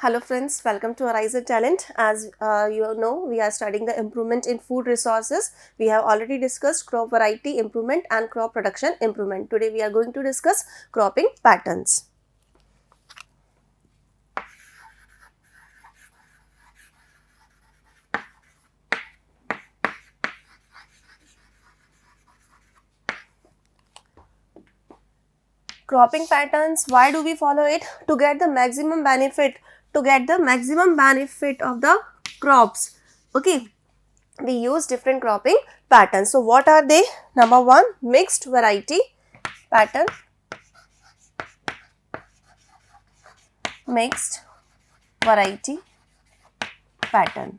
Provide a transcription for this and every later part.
Hello friends, welcome to AriserTalent. As you know, we are studying the improvement in food resources. We have already discussed crop variety improvement and crop production improvement. Today we are going to discuss cropping patterns. Cropping patterns, why do we follow it? To get the maximum benefit, of the crops. Okay, we use different cropping patterns. So what are they? Number one, mixed variety pattern. Mixed variety pattern.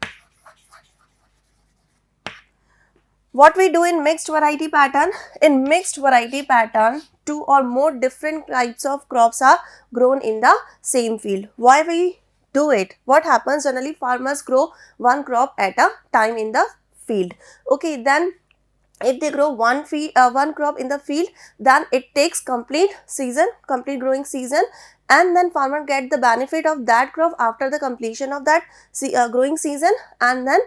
What we do in mixed variety pattern? In mixed variety pattern, two or more different types of crops are grown in the same field. Why we do it? What happens? Generally farmers grow one crop at a time in the field. Okay, then if they grow one crop in the field, then it takes complete growing season, and then farmer get the benefit of that crop after the completion of that growing season, and then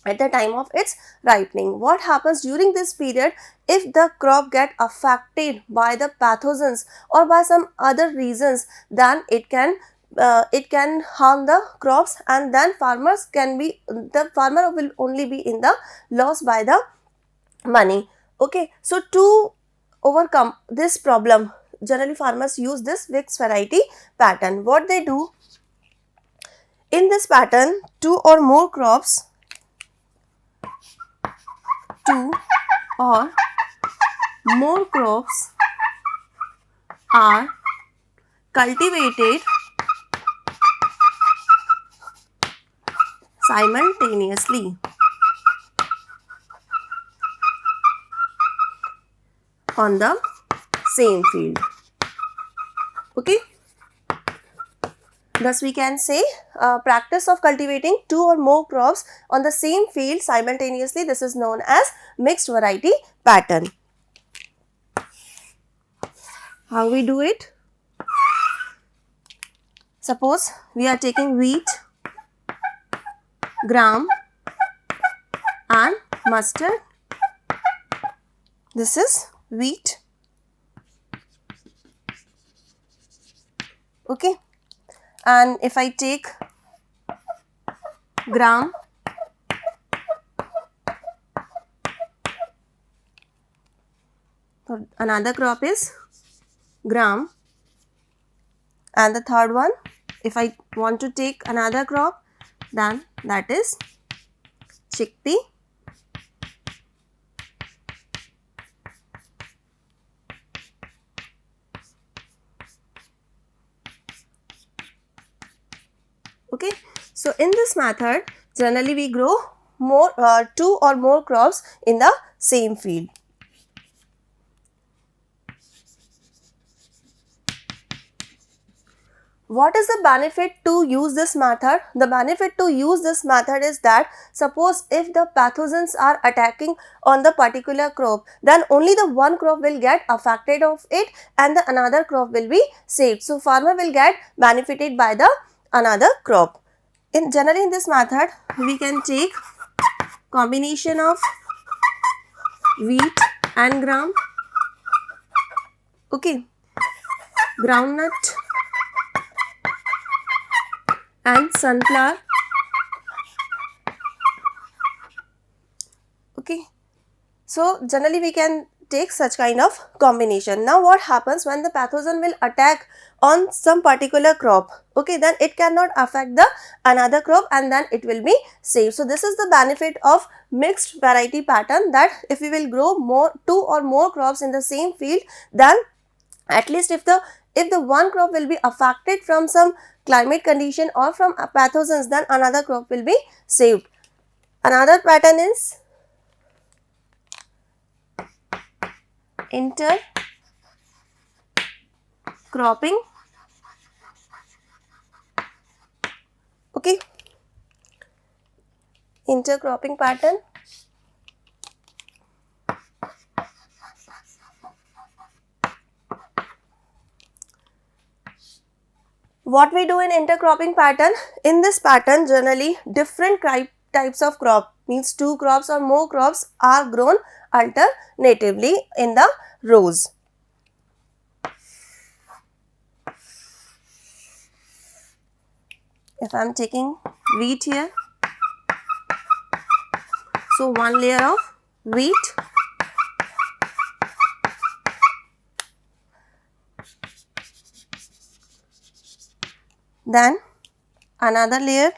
at the time of its ripening. What happens during this period? If the crop get affected by the pathogens or by some other reasons, then it can harm the crops, and then the farmer will only be in the loss by the money. Okay, so to overcome this problem, generally farmers use this mixed variety pattern. What they do in this pattern, two or more crops are cultivated simultaneously on the same field. Okay, thus we can say practice of cultivating two or more crops on the same field simultaneously, this is known as mixed variety pattern. How we do it? Suppose we are taking wheat, gram and mustard. This is wheat. Okay, and if I take gram, so another crop is gram, and the third one, if I want to take another crop, then that is chickpea. Okay, so in this method, generally we grow two or more crops in the same field. What is the benefit to use this method? The benefit to use this method is that suppose if the pathogens are attacking on the particular crop, then only the one crop will get affected of it and the another crop will be saved. So farmer will get benefited by the another crop. Generally in this method, we can take combination of wheat and gram. Okay, groundnut and sunflower. Okay, so generally we can take such kind of combination. Now what happens when the pathogen will attack on some particular crop? Okay, then it cannot affect the another crop and then it will be saved. So this is the benefit of mixed variety pattern, that if we will grow two or more crops in the same field, then at least if the one crop will be affected from some climate condition or from pathogens, then another crop will be saved. Another pattern is intercropping. Okay, intercropping pattern. What we do in intercropping pattern, in this pattern generally different types of crop, means two crops or more crops are grown alternatively in the rows. If I am taking wheat here, so one layer of wheat, then another layer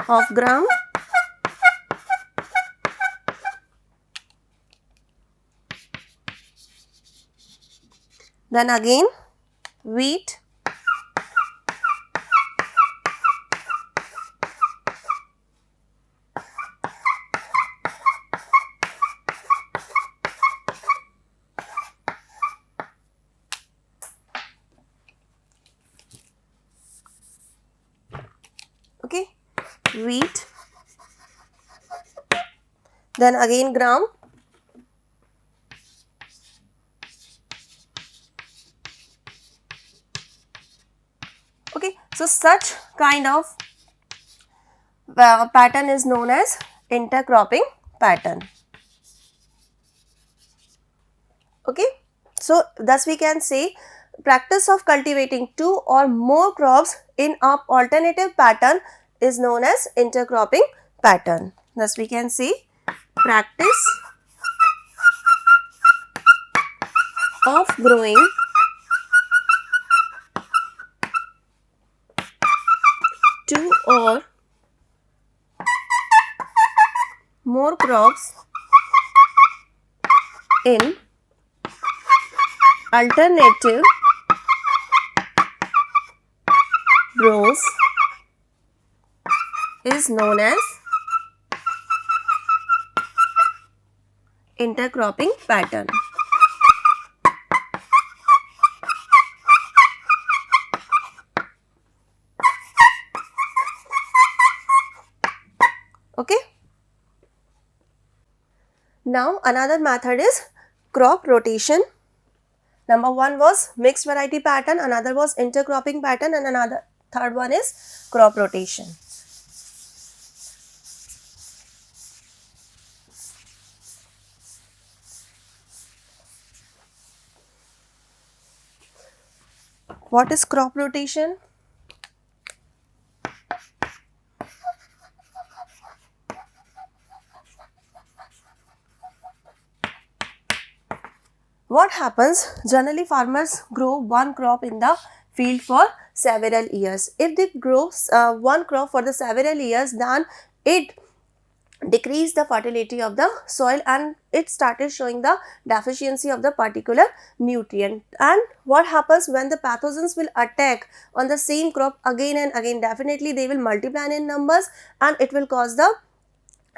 of gram, then again wheat, okay, wheat, then again gram, okay. So such kind of pattern is known as intercropping pattern, okay. So thus we can say practice of cultivating two or more crops in a alternative pattern is known as intercropping pattern. Thus we can say practice of growing two or more crops in alternative rows is known as intercropping pattern. Okay. Now another method is crop rotation. Number one was mixed variety pattern, another was intercropping pattern, and another third one is crop rotation. What is crop rotation? What happens? Generally farmers grow one crop in the field for several years. If they grow one crop for the several years, then it decrease the fertility of the soil and it started showing the deficiency of the particular nutrient. And what happens when the pathogens will attack on the same crop again and again? Definitely they will multiply in numbers and it will cause the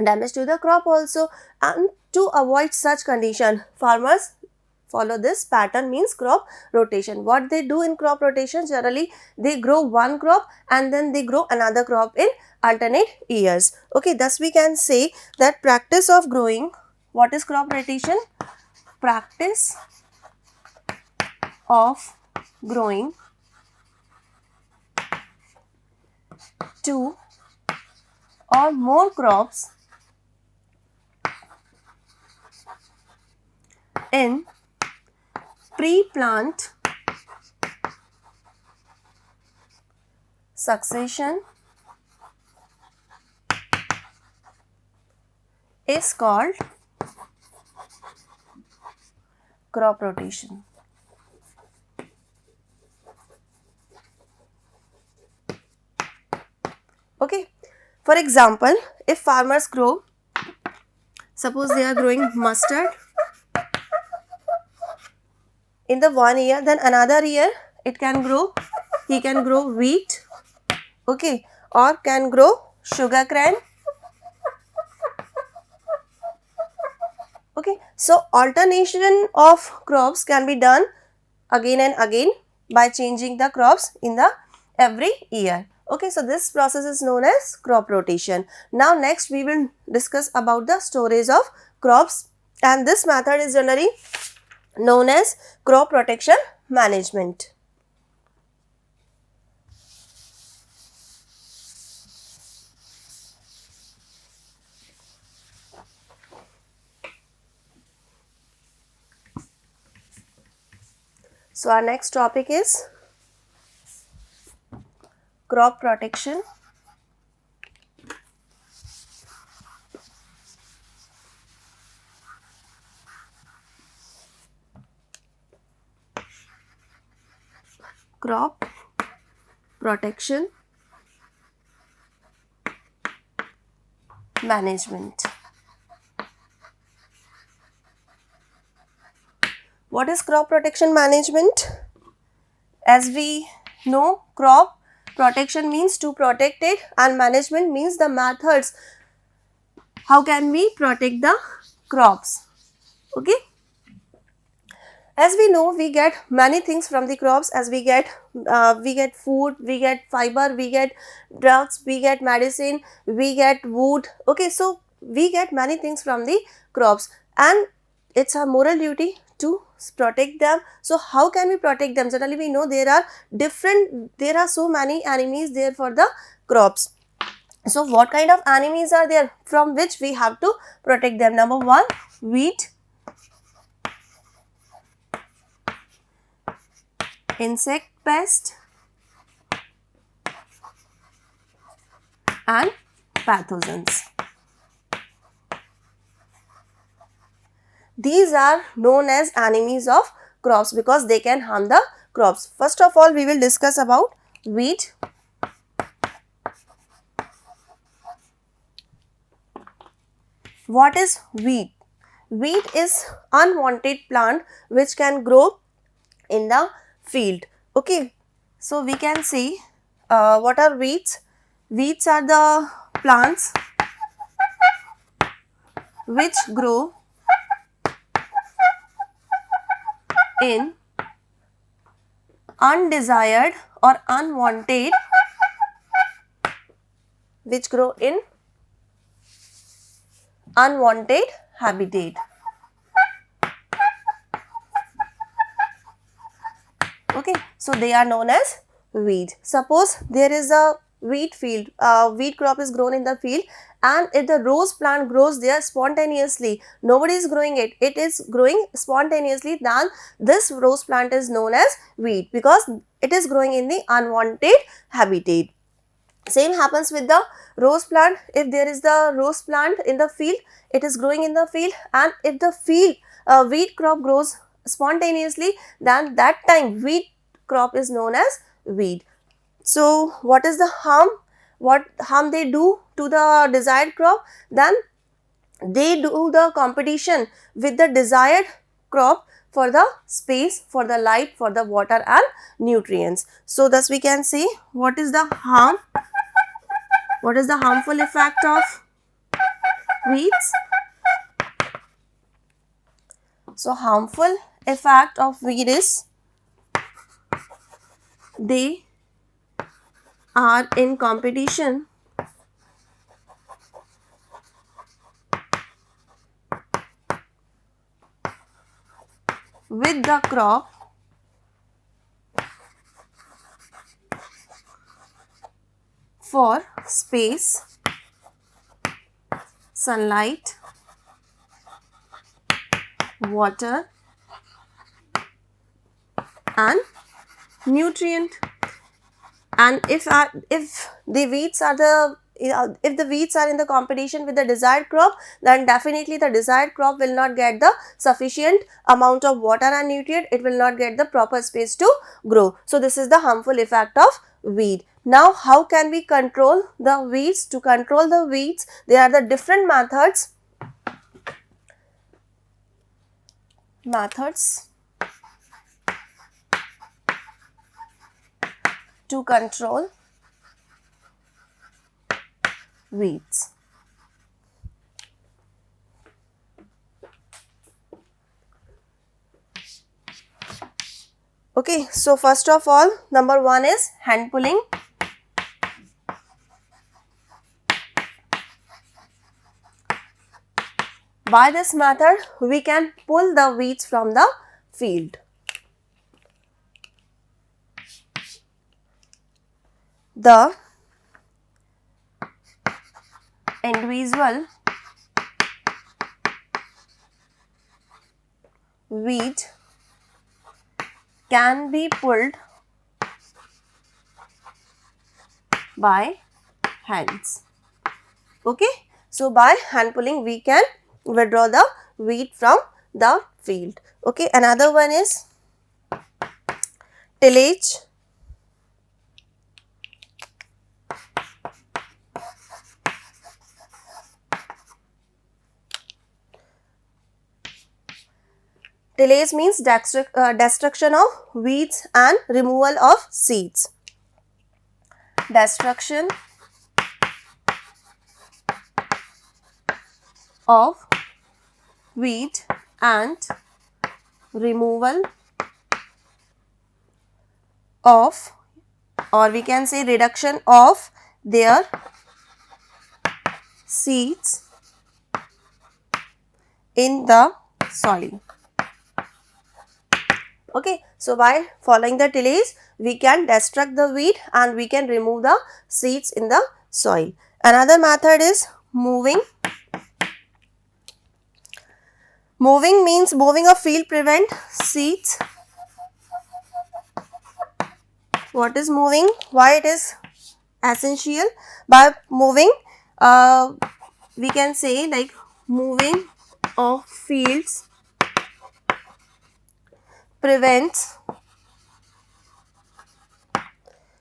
damage to the crop also. And to avoid such condition, farmers follow this pattern, means crop rotation. What they do in crop rotation, generally they grow one crop and then they grow another crop in alternate years. Okay, thus we can say that practice of growing, what is crop rotation? Practice of growing two or more crops in pre-plant succession is called crop rotation. Okay, for example, if farmers grow, suppose they are growing mustard in the one year, then another year it can grow, he can grow wheat, okay, or can grow sugar cane. Okay, so alternation of crops can be done again and again by changing the crops in the every year. Okay, so this process is known as crop rotation. Now next we will discuss about the storage of crops, and this method is generally known as crop protection management. So our next topic is crop protection crop protection management. What is crop protection management? As we know, crop protection means to protect it, and management means the methods how can we protect the crops. Okay, as we know, we get many things from the crops. As we get food, we get fiber, we get drugs, we get medicine, we get wood. Okay, so we get many things from the crops, and it's our moral duty to protect them. So how can we protect them? Generally we know there are so many enemies there for the crops. So what kind of enemies are there from which we have to protect them? Number one, weed, insect pest, and pathogens. These are known as enemies of crops because they can harm the crops. First of all, we will discuss about weed. What is weed? Weed is unwanted plant which can grow in the field. Okay, so we can see what are weeds? Weeds are the plants which grow in undesired or unwanted, habitat. Okay, so they are known as weed. Suppose there is a wheat field, wheat crop is grown in the field, and if the rose plant grows there spontaneously, nobody is growing it, it is growing spontaneously, then this rose plant is known as weed because it is growing in the unwanted habitat. Same happens with the rose plant. If there is the rose plant in the field, it is growing in the field, and if the wheat crop grows spontaneously, then that time wheat crop is known as weed. So what is the harm? What harm they do to the desired crop? Then they do the competition with the desired crop for the space, for the light, for the water and nutrients. So thus we can see what is the harm, what is the harmful effect of weeds. So harmful effect of weed is they are in competition with the crop for space, sunlight, water and nutrient. And if the weeds are in the competition with the desired crop, then definitely the desired crop will not get the sufficient amount of water and nutrient, it will not get the proper space to grow. So this is the harmful effect of weed. Now how can we control the weeds? To control the weeds, there are the different methods to control weeds. Okay, so first of all, number one is hand pulling. By this method, we can pull the weeds from the field. The individual weed can be pulled by hands. Okay, so by hand pulling we can withdraw the weed from the field. Okay, another one is tillage. Tillage means destruction of weeds and removal of seeds. Destruction of weed and removal of, or we can say reduction of their seeds in the soil. Okay, so by following the tillage, we can destruct the weed and we can remove the seeds in the soil. Another method is moving. Moving means moving a field prevent seeds. What is moving? Why it is essential? By moving, we can say like moving of fields prevents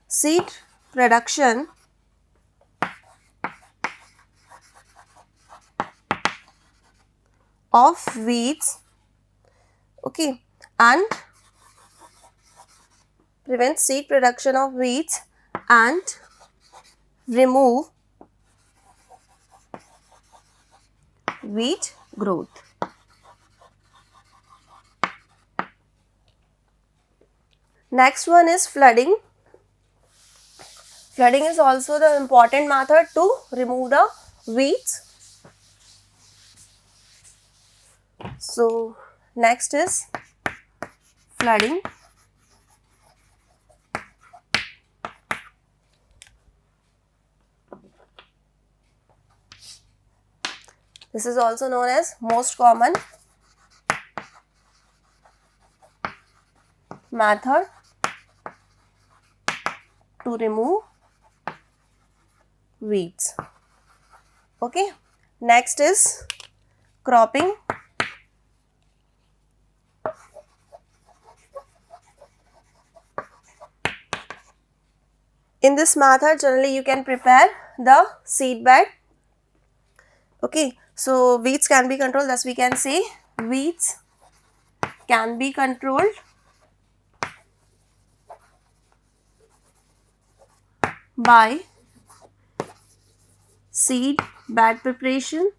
seed production of weeds, okay, and prevents seed production of weeds and remove weed growth. Next one is flooding. Flooding is also the important method to remove the weeds. So, next is flooding. This is also known as most common method to remove weeds. Okay. Next is cropping. In this method, generally you can prepare the seed bed. Okay, so weeds can be controlled. Thus, we can say weeds can be controlled by seed bed preparation,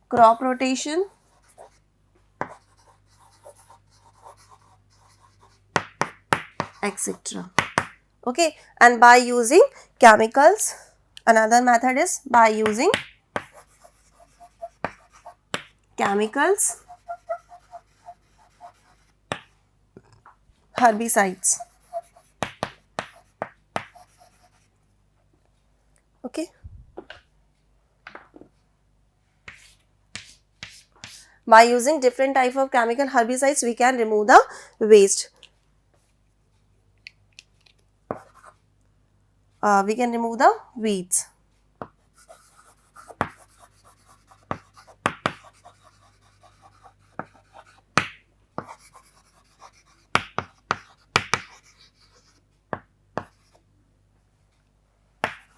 crop rotation, etc. Okay, and by using chemicals. Another method is by using chemicals, herbicides. Okay. By using different type of chemical herbicides, we can remove the waste. We can remove the weeds.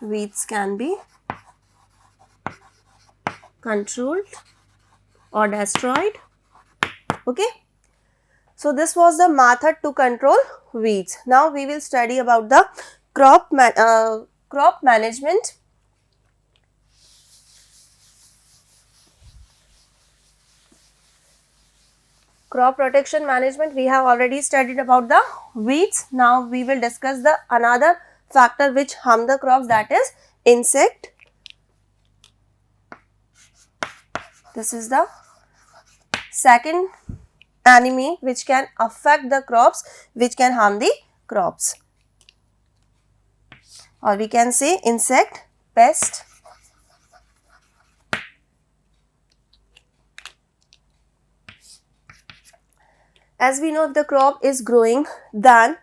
Weeds can be controlled or destroyed. Okay. So, this was the method to control weeds. Now, we will study about the crop management. Crop protection management, we have already studied about the weeds. Now, we will discuss the another factor which harm the crops, that is insect. This is the second enemy which can affect the crops, which can harm the crops, or we can say insect pest. As we know, if the crop is growing, then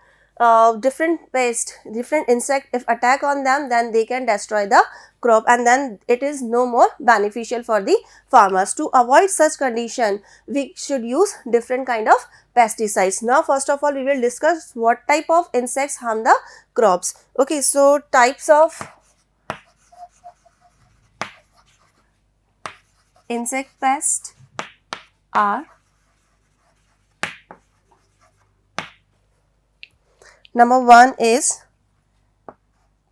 different pest, different insect, if attack on them, then they can destroy the crop, and then it is no more beneficial for the farmers. To avoid such condition, we should use different kind of pesticides. Now first of all, we will discuss what type of insects harm the crops. Okay, so types of insect pest are: number 1 is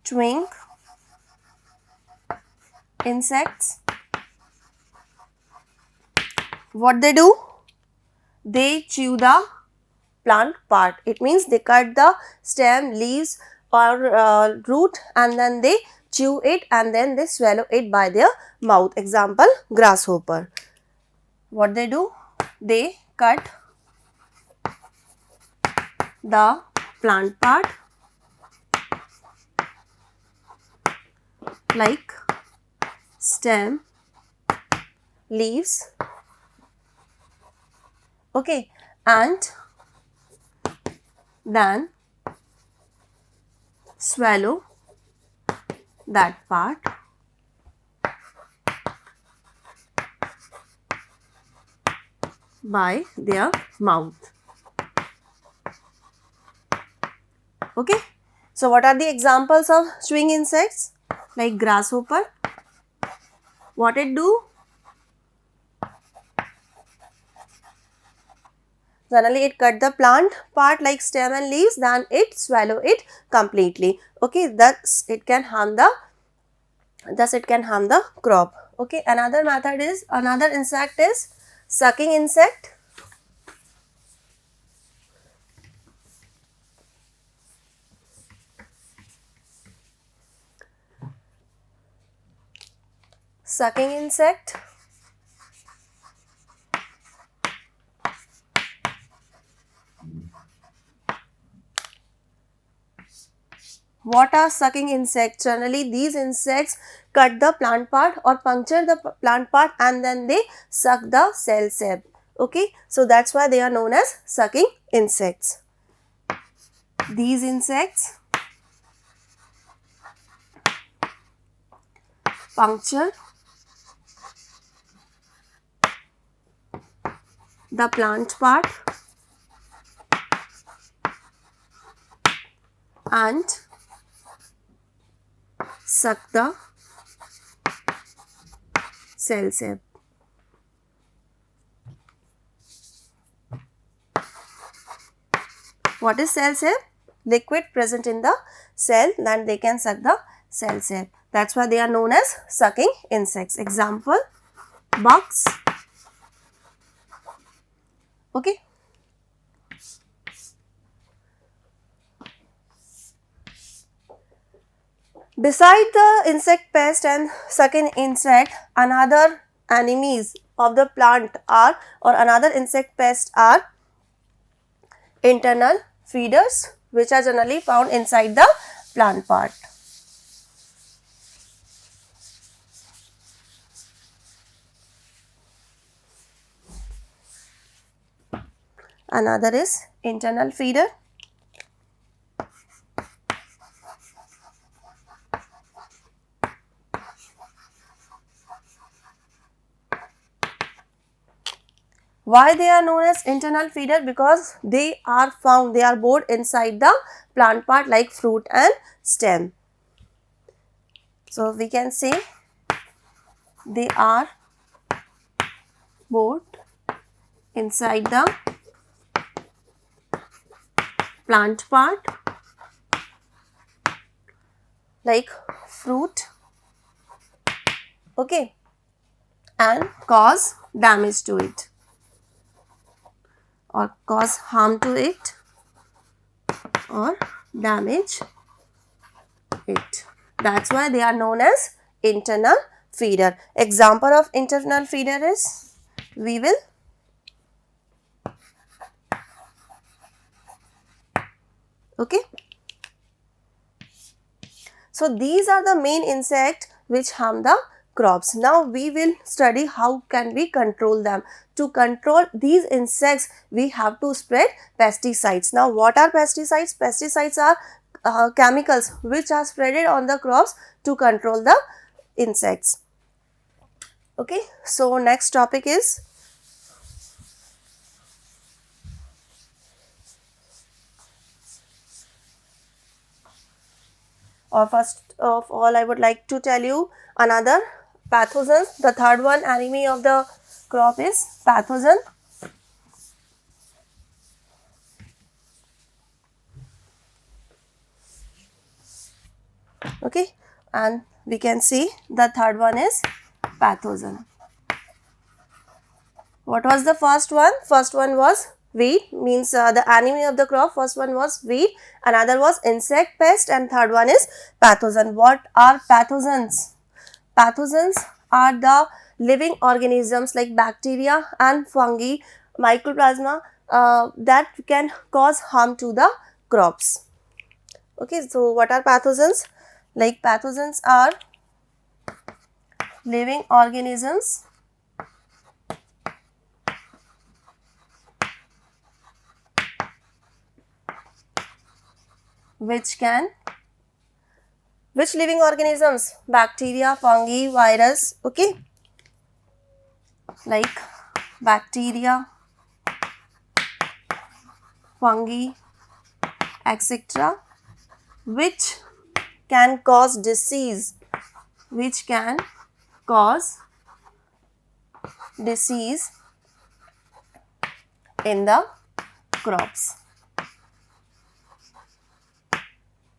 chewing insects. What they do? They chew the plant part. It means they cut the stem, leaves or root, and then they chew it and then they swallow it by their mouth. Example, grasshopper. What they do? They cut the plant part like stem, leaves, okay, and then swallow that part by their mouth. Okay, so what are the examples of chewing insects? Like grasshopper. What it do? Generally, it cut the plant part like stem and leaves, then it swallow it completely. Okay, thus it can harm the crop. Okay, another insect is sucking insect. Sucking insect. What are sucking insects? Generally, these insects cut the plant part or puncture the plant part and then they suck the cell sap. Okay, so that's why they are known as sucking insects. These insects puncture the plant part and suck the cell sap. What is cell sap? Liquid present in the cell, then they can suck the cell sap. That's why they are known as sucking insects. Example, bugs. Okay. Beside the insect pest and sucking insect, another enemies of the plant are, or another insect pests are internal feeders, which are generally found inside the plant part. Another is internal feeder. Why they are known as internal feeder? Because they are bored inside the plant part like fruit and stem. So we can say they are bored inside the plant part like fruit, okay, and cause damage to it or cause harm to it or damage it. That's why they are known as internal feeder. Example of internal feeder is, we will okay. So these are the main insects which harm the crops. Now we will study how can we control them. To control these insects, we have to spread pesticides. Now what are pesticides? Pesticides are chemicals which are spreaded on the crops to control the insects. Okay, so next topic is first of all, I would like to tell you another pathogens. The third one, enemy of the crop, is pathogen. Okay, and we can see the third one is pathogen. What was the first one? First one was weed, means the enemy of the crop. First one was weed, another was insect pest, and third one is pathogen. What are pathogens? Pathogens are the living organisms like bacteria and fungi, mycoplasma that can cause harm to the crops. Okay, so what are pathogens? Like pathogens are living organisms which living organisms? Bacteria, fungi, virus, okay, like bacteria, fungi, etc., which can cause disease, which can cause disease in the crops.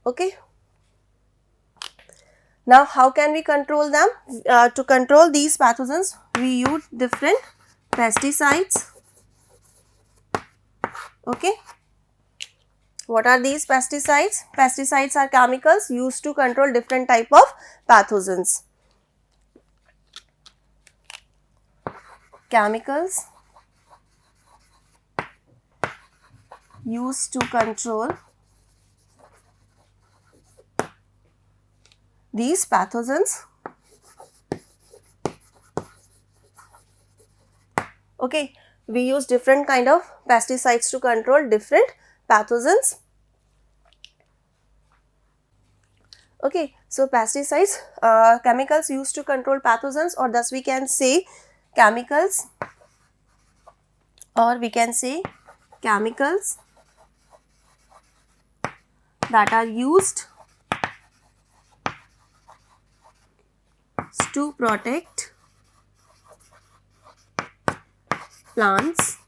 Okay. Now, how can we control them? To control these pathogens, we use different pesticides. Okay. What are these pesticides? Pesticides are chemicals used to control different type of pathogens. Chemicals used to control these pathogens. Okay, we use different kind of pesticides to control different pathogens. Okay, so pesticides, chemicals used to control pathogens, or thus we can say chemicals, or we can say chemicals that are used to protect plants.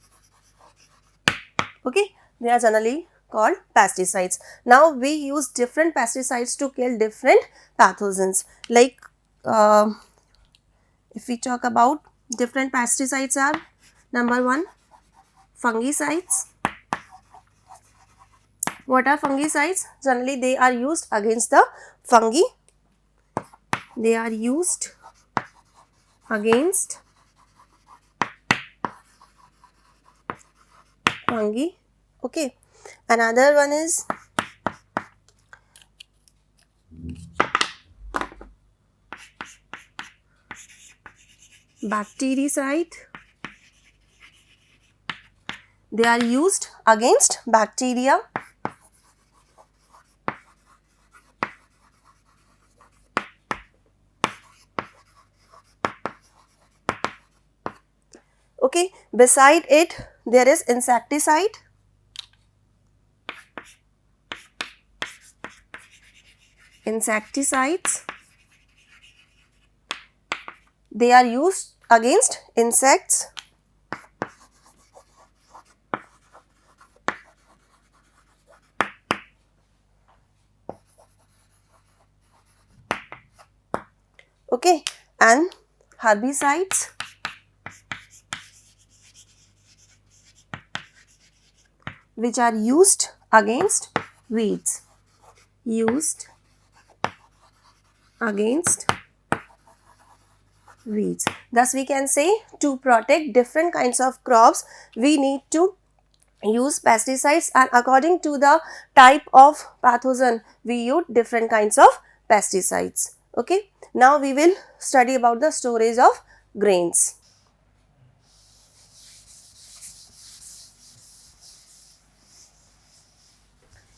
Okay, they are generally called pesticides. Now we use different pesticides to kill different pathogens. Like if we talk about different pesticides are, number one, fungicides. What are fungicides? Generally they are used against the fungi. They are used against fungi. Okay, another one is bactericide. They are used against bacteria. Okay, beside it there is insecticide. Insecticides, they are used against insects. Okay, and herbicides, which are used against weeds. Used against weeds. Thus we can say to protect different kinds of crops we need to use pesticides, and according to the type of pathogen we use different kinds of pesticides. Okay. Now we will study about the storage of grains.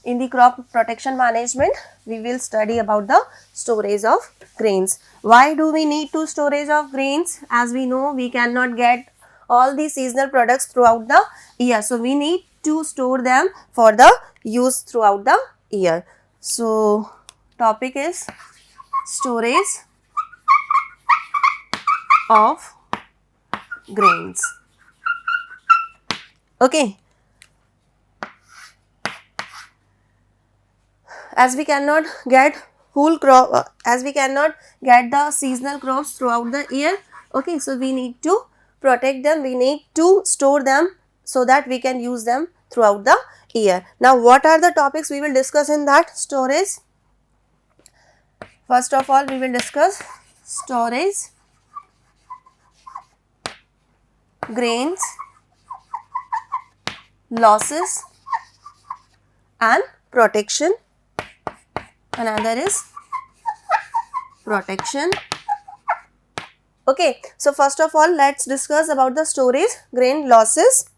In the crop protection management, we will study about the storage of grains. Why do we need to storage of grains? As we know, we cannot get all the seasonal products throughout the year. So, we need to store them for the use throughout the year. So, topic is storage of grains. Okay. As we cannot get whole crop, as we cannot get the seasonal crops throughout the year, okay, so we need to protect them, we need to store them so that we can use them throughout the year. Now, what are the topics we will discuss in that storage? First of all, we will discuss storage, grains, losses and protection. Another is protection. Okay, so first of all, let's discuss about the storage, grain losses.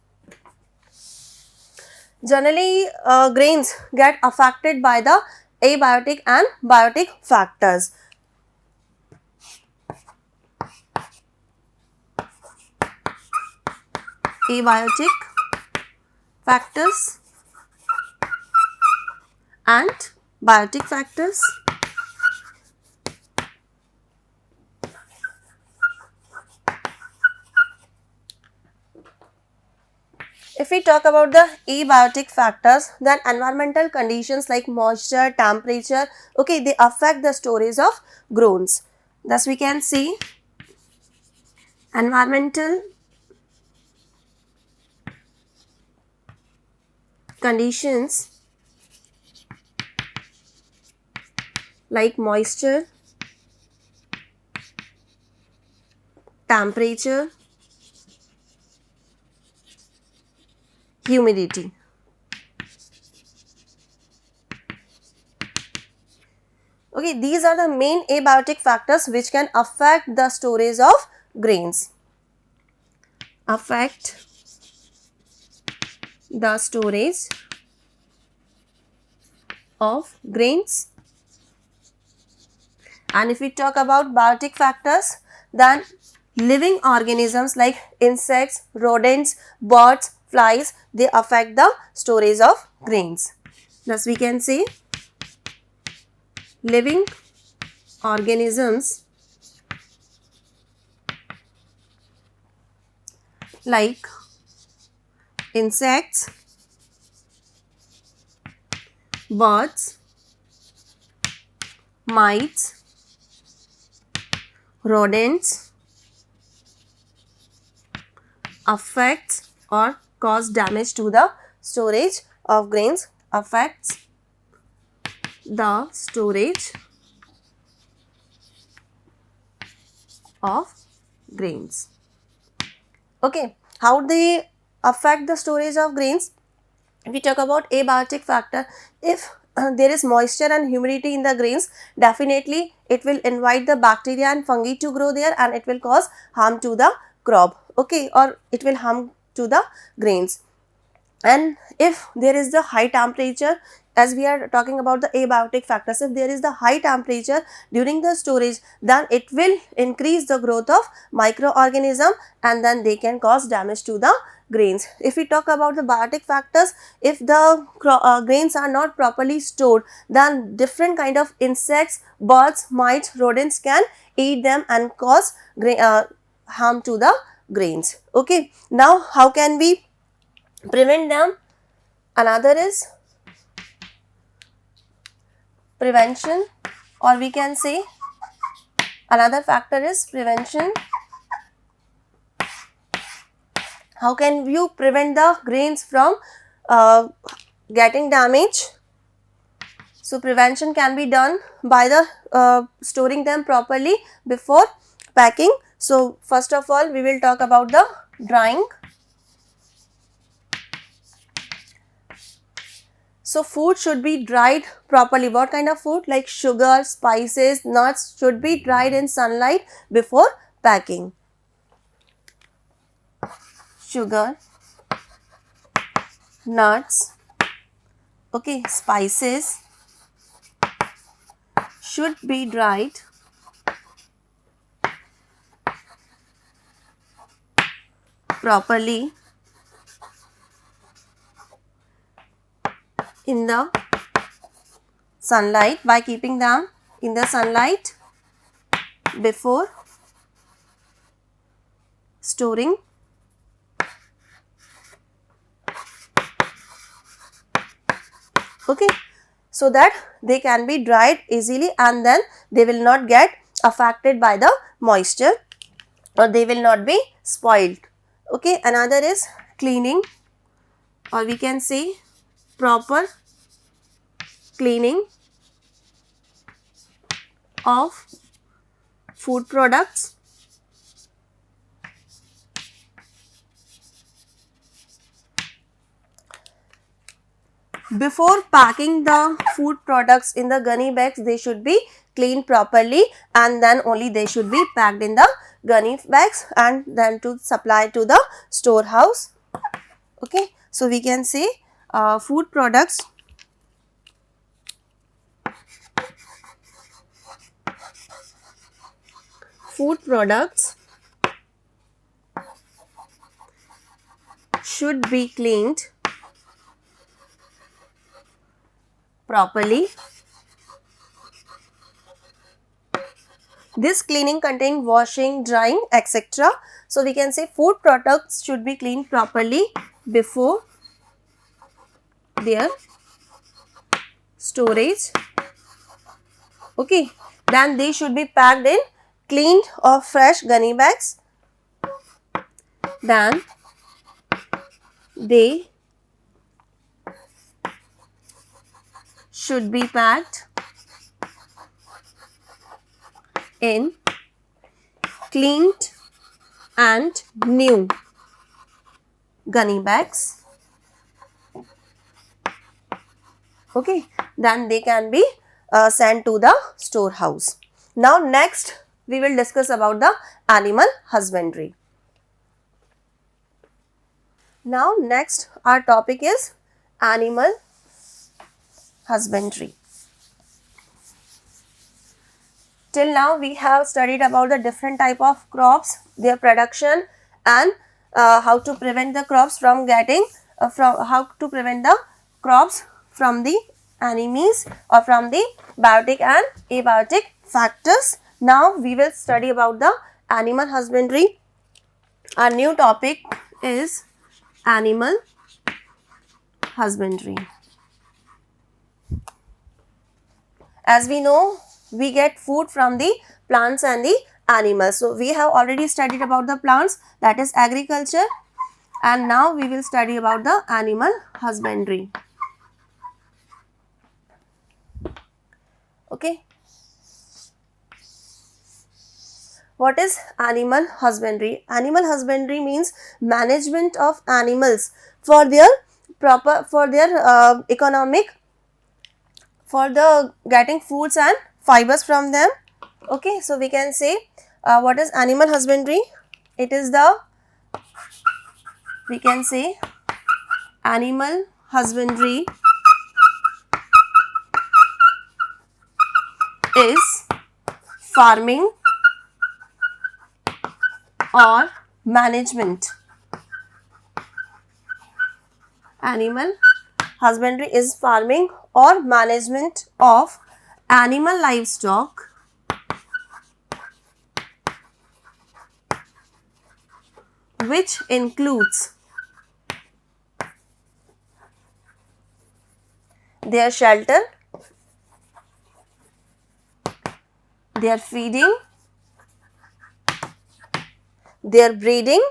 Generally, grains get affected by the abiotic and biotic factors. Abiotic factors and biotic factors. If we talk about the abiotic factors, then environmental conditions like moisture, temperature, okay, they affect the storage of grains. Thus, we can see environmental conditions like moisture, temperature, humidity. Okay, these are the main abiotic factors which can affect the storage of grains. Affect the storage of grains. And if we talk about biotic factors, then living organisms like insects, rodents, birds, flies, they affect the storage of grains. Thus, we can say living organisms like insects, birds, mites, rodents affects or cause damage to the storage of grains, affects the storage of grains. Okay, how they affect the storage of grains? If we talk about abiotic factor, if there is moisture and humidity in the grains, definitely it will invite the bacteria and fungi to grow there and it will cause harm to the crop, okay, or it will harm to the grains. And if there is the high temperature, as we are talking about the abiotic factors, if there is the high temperature during the storage, then it will increase the growth of microorganism and then they can cause damage to the grains. If we talk about the biotic factors, if the grains are not properly stored, then different kind of insects, birds, mites, rodents can eat them and cause harm to the grains. Okay, now how can we prevent them? Another is prevention, or we can say another factor is prevention. How can you prevent the grains from getting damaged? So prevention can be done by the storing them properly before packing. So first of all, we will talk about the drying. So food should be dried properly. What kind of food? Like sugar, spices, nuts should be dried in sunlight before packing. Sugar, nuts, okay, spices should be dried properly in the sunlight by keeping them in the sunlight before storing. Okay, so that they can be dried easily and then they will not get affected by the moisture or they will not be spoiled. Okay, another is cleaning, or we can say proper cleaning of food products. Before packing the food products in the gunny bags, they should be cleaned properly and then only they should be packed in the gunny bags and then to supply to the storehouse. Okay, so we can say food products should be cleaned properly. This cleaning contains washing, drying, etc. So we can say food products should be cleaned properly before their storage. Okay, then they should be packed in cleaned or fresh gunny bags. Then they should be packed in cleaned and new gunny bags. Okay, then they can be sent to the storehouse. Now next we will discuss about the animal husbandry. Now next our topic is animal husbandry. Till now we have studied about the different type of crops, their production and how to prevent the crops from getting how to prevent the crops from the enemies or from the biotic and abiotic factors. Now we will study about the animal husbandry. Our new topic is animal husbandry. As we know, we get food from the plants and the animals. So we have already studied about the plants, that is agriculture, and now we will study about the animal husbandry. Okay. What is animal husbandry? Animal husbandry means management of animals for their economic, for the getting foods and fibers from them. Okay, so we can say what is animal husbandry? It is the, we can say animal husbandry is farming or management. Animal husbandry is farming or management of animal livestock which includes their shelter, their feeding, their breeding,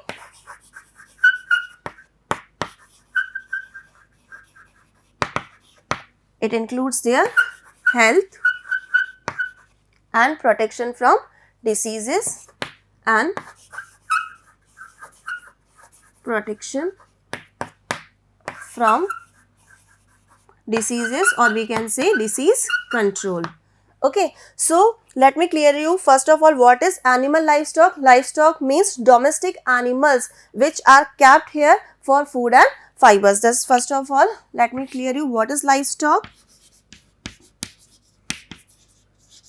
it includes their health and protection from diseases and protection from diseases, or we can say disease control. Okay, so let me clear you first of all what is animal livestock. Livestock means domestic animals which are kept here for food and fibers. That's first of all, let me clear you what is livestock.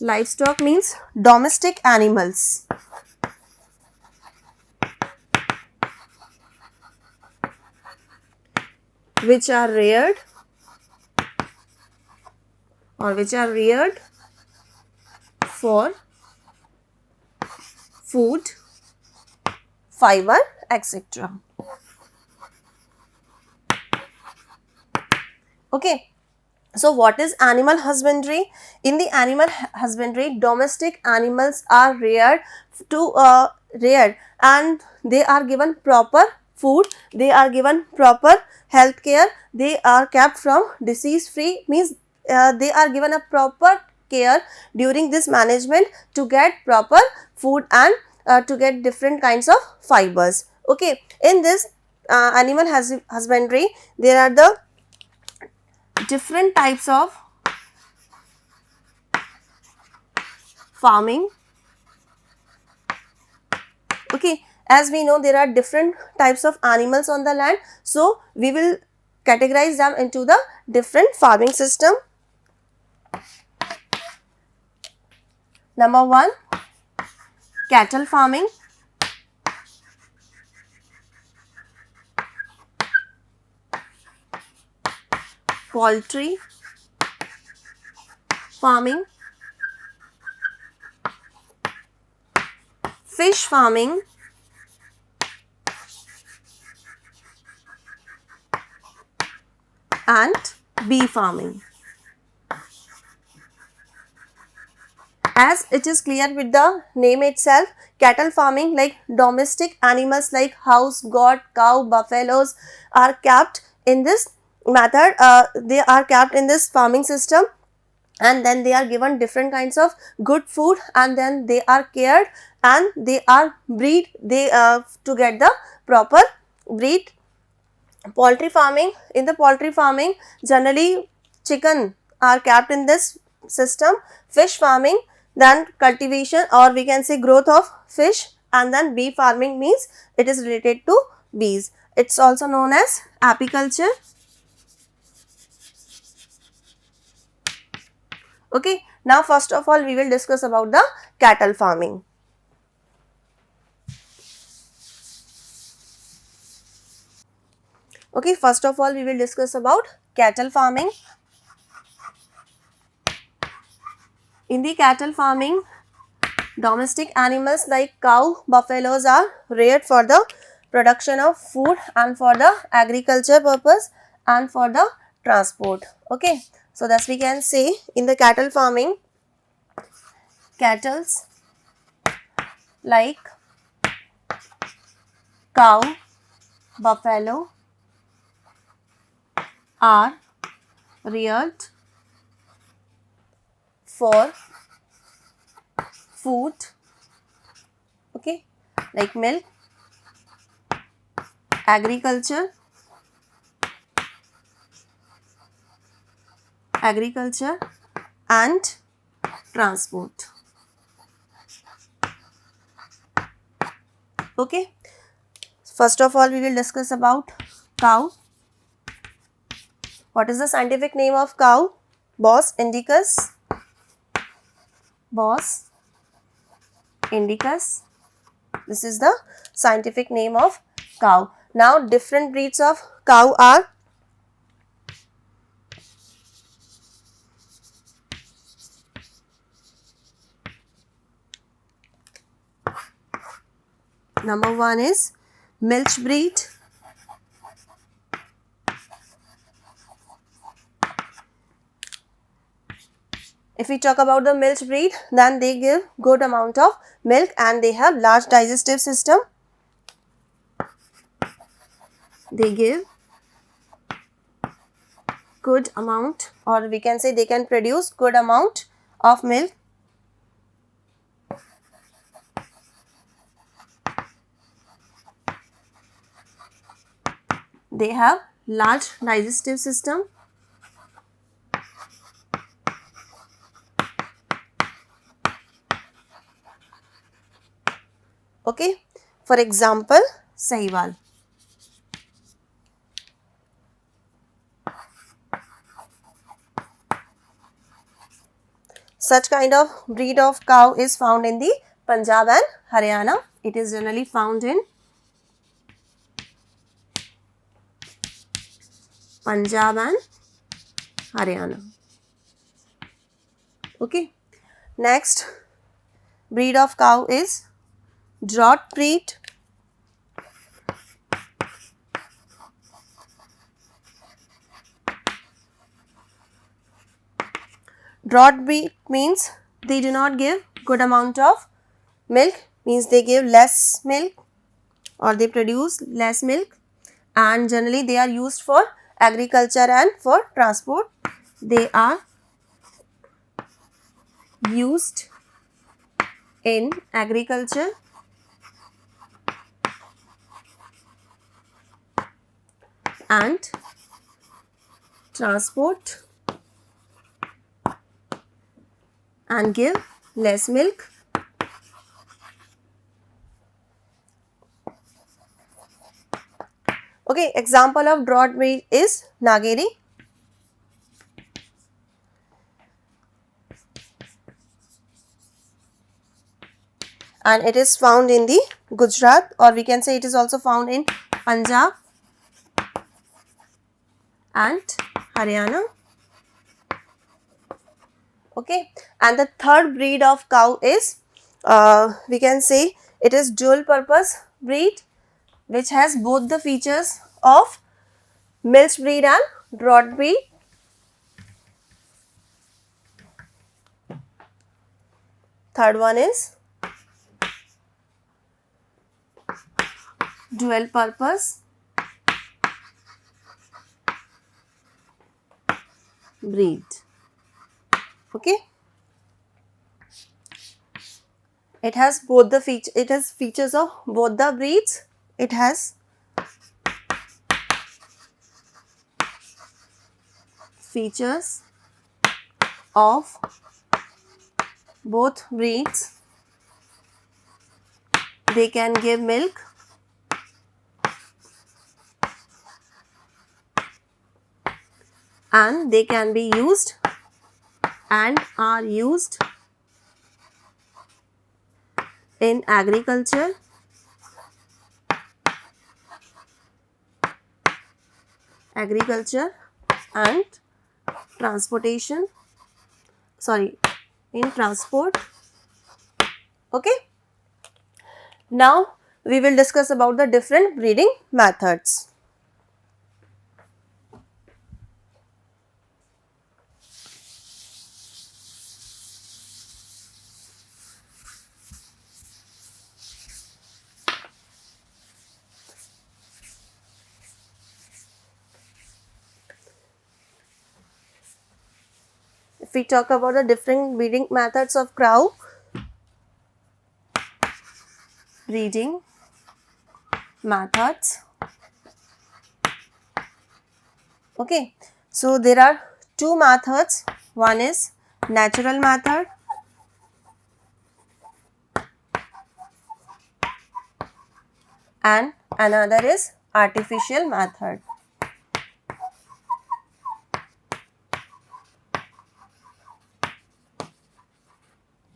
Livestock means domestic animals which are reared for food, fiber, etc. Okay. So what is animal husbandry? In the animal husbandry, domestic animals are reared and they are given proper food, they are given proper health care, they are kept from disease free, means they are given a proper care during this management to get proper food and to get different kinds of fibers. Okay, in this animal husbandry, there are the different types of farming. Okay, as we know there are different types of animals on the land, so we will categorize them into the different farming system. Number 1, cattle farming. Poultry farming, fish farming, and bee farming. As it is clear with the name itself, cattle farming, like domestic animals like house, goat, cow, buffaloes are kept in this method. They are kept in this farming system, and then they are given different kinds of good food, and then they are cared and they are breed to get the proper breed. Poultry farming, in the poultry farming generally chicken are kept in this system. Fish farming, then cultivation or we can say growth of fish, and then bee farming means it is related to bees. It's also known as apiculture. Okay, now first of all we will discuss about the cattle farming. Okay, first of all we will discuss about cattle farming. In the cattle farming, domestic animals like cow, buffaloes are reared for the production of food and for the agriculture purpose and for the transport. Okay, so thus we can say in the cattle farming, cattle like cow, buffalo are reared for food, okay, like milk, agriculture and transport. Okay, first of all we will discuss about cow. What is the scientific name of cow? Bos indicus. Bos indicus. This is the scientific name of cow. Now different breeds of cow are number 1 is milch breed. If we talk about the milch breed, then they give good amount of milk and they have large digestive system. They give good amount, or we can say they can produce good amount of milk. They have large digestive system. Okay, for example, Sahiwal. Such kind of breed of cow is found in the Punjab and Haryana. It is generally found in Punjab and Haryana. Okay. Next breed of cow is drought breed. Drought breed means they do not give good amount of milk, means they give less milk or they produce less milk, and generally they are used for agriculture and for transport. They are used in agriculture and transport and give less milk. Okay, example of drought breed is Nageri. And it is found in the Gujarat, or we can say it is also found in Punjab and Haryana. Okay, and the third breed of cow is we can say it is dual purpose breed, which has both the features of mixed breed and drought breed. Third one is dual purpose breed. Okay, it has both the features of both the breeds. It has features of both breeds. They can give milk and they can be used and are used in agriculture, and transportation, in transport. Okay, now we will discuss about the different breeding methods. If we talk about the different breeding methods of cow, breeding methods. Okay, so there are two methods. One is natural method and another is artificial method.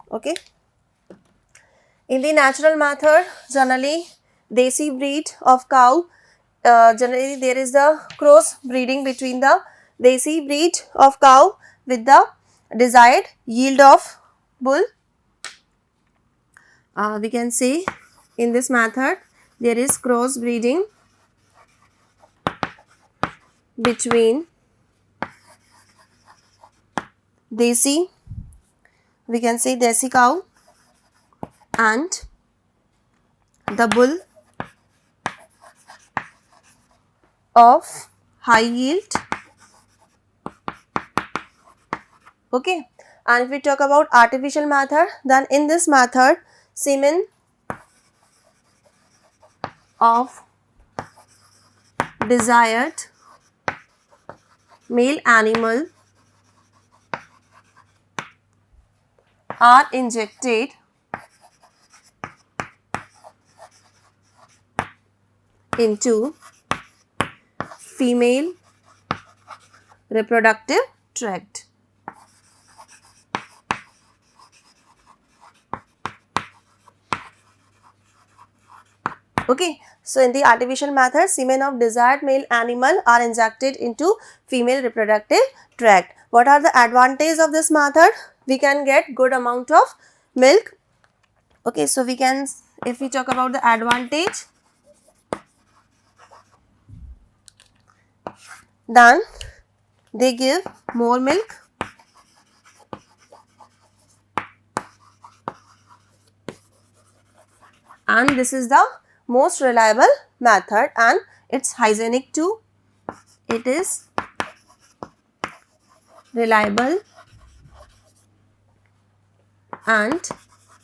Okay, in the natural method, generally desi breed of cow, generally there is the cross breeding between the desi breed of cow with the desired yield of bull. We can say in this method there is cross breeding between desi, we can say desi cow, and the bull of high yield Okay, and if we talk about artificial method, then in this method semen of desired male animal are injected into female reproductive tract. Okay, so in the artificial method, semen of desired male animal are injected into female reproductive tract. What are the advantages of this method? We can get good amount of milk. Okay, so we can, if we talk about the advantage, then they give more milk, and this is the most reliable method, and it's hygienic too. It is reliable and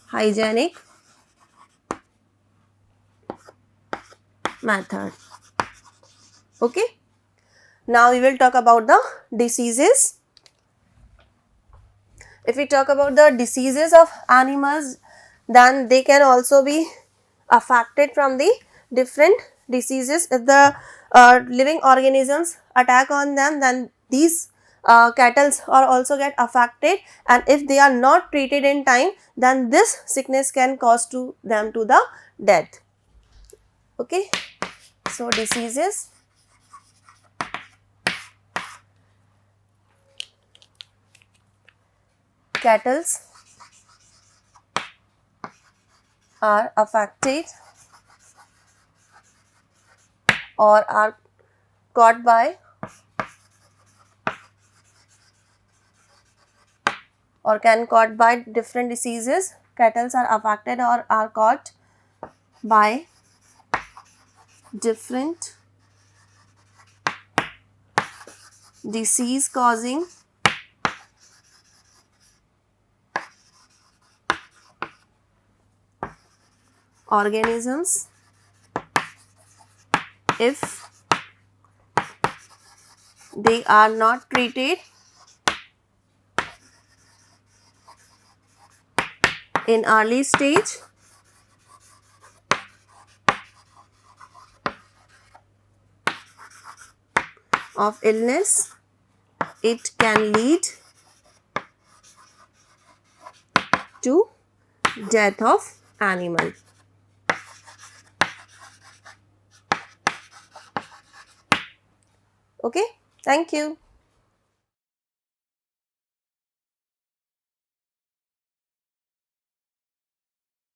hygienic method. Okay, now we will talk about the diseases. If we talk about the diseases of animals, then they can also be affected from the different diseases. If the living organisms attack on them, then these cattle are also get affected, and if they are not treated in time, then this sickness can cause to them to the death. Okay, so diseases. Cattle are affected or are caught by or can caught by different diseases. Cattle are affected or are caught by different disease causing organisms if they are not treated in early stage of illness, it can lead to death of animal. Okay, thank you.